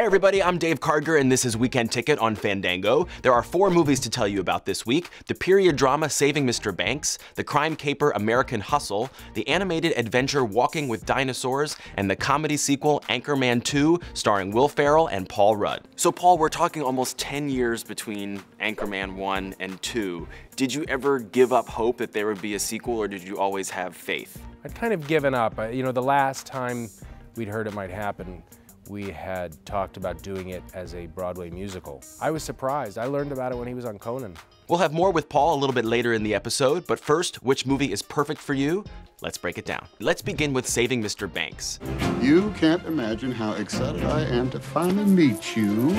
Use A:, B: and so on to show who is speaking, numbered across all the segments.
A: everybody, I'm Dave Karger and this is Weekend Ticket on Fandango. There are 4 movies to tell you about this week: the period drama Saving Mr. Banks, the crime caper American Hustle, the animated adventure Walking with Dinosaurs, and the comedy sequel Anchorman 2 starring Will Ferrell and Paul Rudd. So Paul, we're talking almost 10 years between Anchorman 1 and 2. Did you ever give up hope that there would be a sequel, or did you always have faith?
B: I'd kind of given up. You know, the last time we'd heard it might happen, we had talked about doing it as a Broadway musical. I was surprised. I learned about it when he was on Conan.
A: We'll have more with Paul a little bit later in the episode, but first, which movie is perfect for you? Let's break it down. Let's begin with Saving Mr. Banks.
C: You can't imagine how excited I am to finally meet you.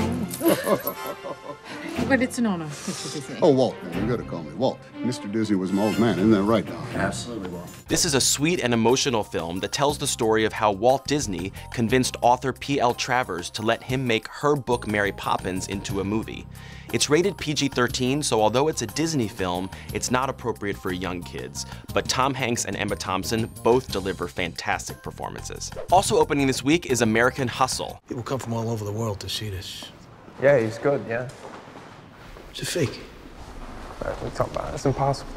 D: But it's an honor, Mr. Disney.
C: Oh, Walt, you gotta call me Walt. Mr. Disney was my old man, isn't that right, Don?
E: Absolutely, Walt.
A: This is a sweet and emotional film that tells the story of how Walt Disney convinced author P.L. Travers to let him make her book Mary Poppins into a movie. It's rated PG-13, so although it's a Disney film, it's not appropriate for young kids. But Tom Hanks and Emma Thompson both deliver fantastic performances. Also opening this week is American Hustle.
E: People come from all over the world to see this.
F: Yeah, he's good, yeah.
E: It's a fake.
F: What are we talking about? It's impossible.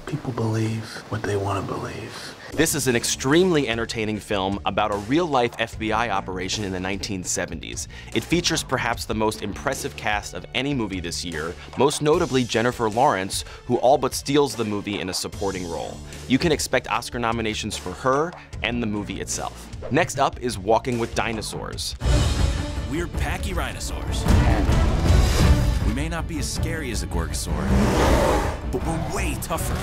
E: People believe what they want to believe.
A: This is an extremely entertaining film about a real-life FBI operation in the 1970s. It features perhaps the most impressive cast of any movie this year, most notably Jennifer Lawrence, who all but steals the movie in a supporting role. You can expect Oscar nominations for her and the movie itself. Next up is Walking with Dinosaurs.
G: We're packy rhinosaurs. We may not be as scary as a gorgosaur, but we're way tougher.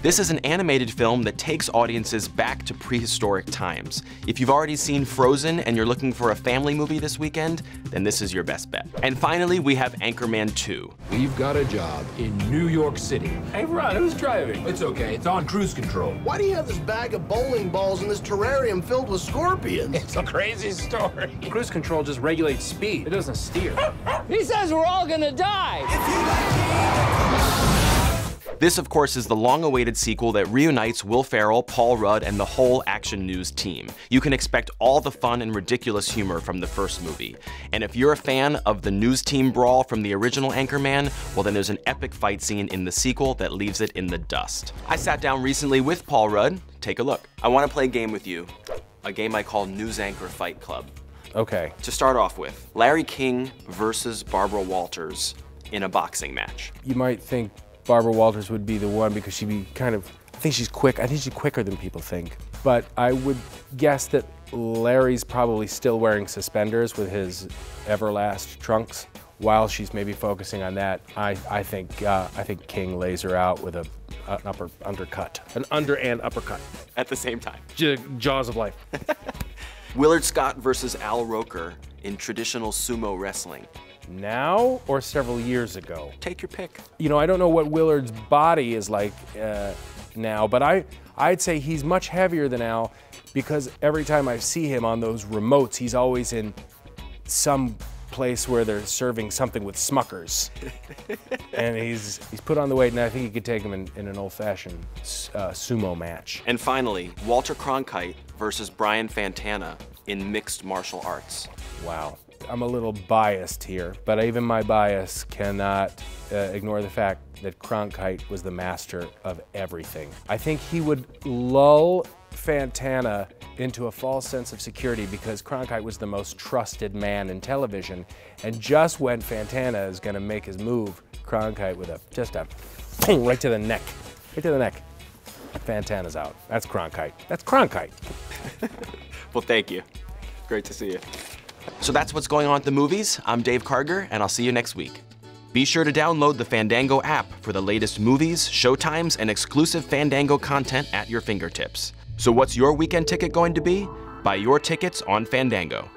A: This is an animated film that takes audiences back to prehistoric times. If you've already seen Frozen and you're looking for a family movie this weekend, then this is your best bet. And finally, we have Anchorman 2.
H: We've got a job in New York City.
F: Hey, Ron, who's driving?
H: It's okay, it's on cruise control.
I: Why do you have this bag of bowling balls in this terrarium filled with scorpions?
F: It's a crazy story. Cruise control just regulates speed. It doesn't steer.
J: He says we're all gonna die.
A: This, of course, is the long-awaited sequel that reunites Will Ferrell, Paul Rudd, and the whole Action News team. You can expect all the fun and ridiculous humor from the first movie. And if you're a fan of the news team brawl from the original Anchorman, well then there's an epic fight scene in the sequel that leaves it in the dust. I sat down recently with Paul Rudd. Take a look. I want to play a game with you. A game I call News Anchor Fight Club.
B: Okay.
A: To start off with, Larry King versus Barbara Walters in a boxing match.
B: You might think Barbara Walters would be the one because she'd be kind of, I think she's quick. I think she's quicker than people think. But I would guess that Larry's probably still wearing suspenders with his Everlast trunks. While she's maybe focusing on that, I think King lays her out with an undercut. An under and uppercut.
A: At the same time.
B: Jaws of life.
A: Willard Scott versus Al Roker in traditional sumo wrestling.
B: Now or several years ago?
A: Take your pick.
B: You know, I don't know what Willard's body is like now, but I'd say he's much heavier than Al because every time I see him on those remotes, he's always in some place where they're serving something with Smuckers. And he's put on the weight, and I think he could take him in an old-fashioned sumo match.
A: And finally, Walter Cronkite versus Brian Fantana in mixed martial arts.
B: Wow. I'm a little biased here, but even my bias cannot ignore the fact that Cronkite was the master of everything. I think he would lull Fantana into a false sense of security because Cronkite was the most trusted man in television, and just when Fantana is going to make his move, Cronkite with just a ping right to the neck, right to the neck. Fantana's out. That's Cronkite. That's Cronkite.
A: Well, thank you. Great to see you. So that's what's going on at the movies. I'm Dave Karger, and I'll see you next week. Be sure to download the Fandango app for the latest movies, showtimes, and exclusive Fandango content at your fingertips. So what's your weekend ticket going to be? Buy your tickets on Fandango.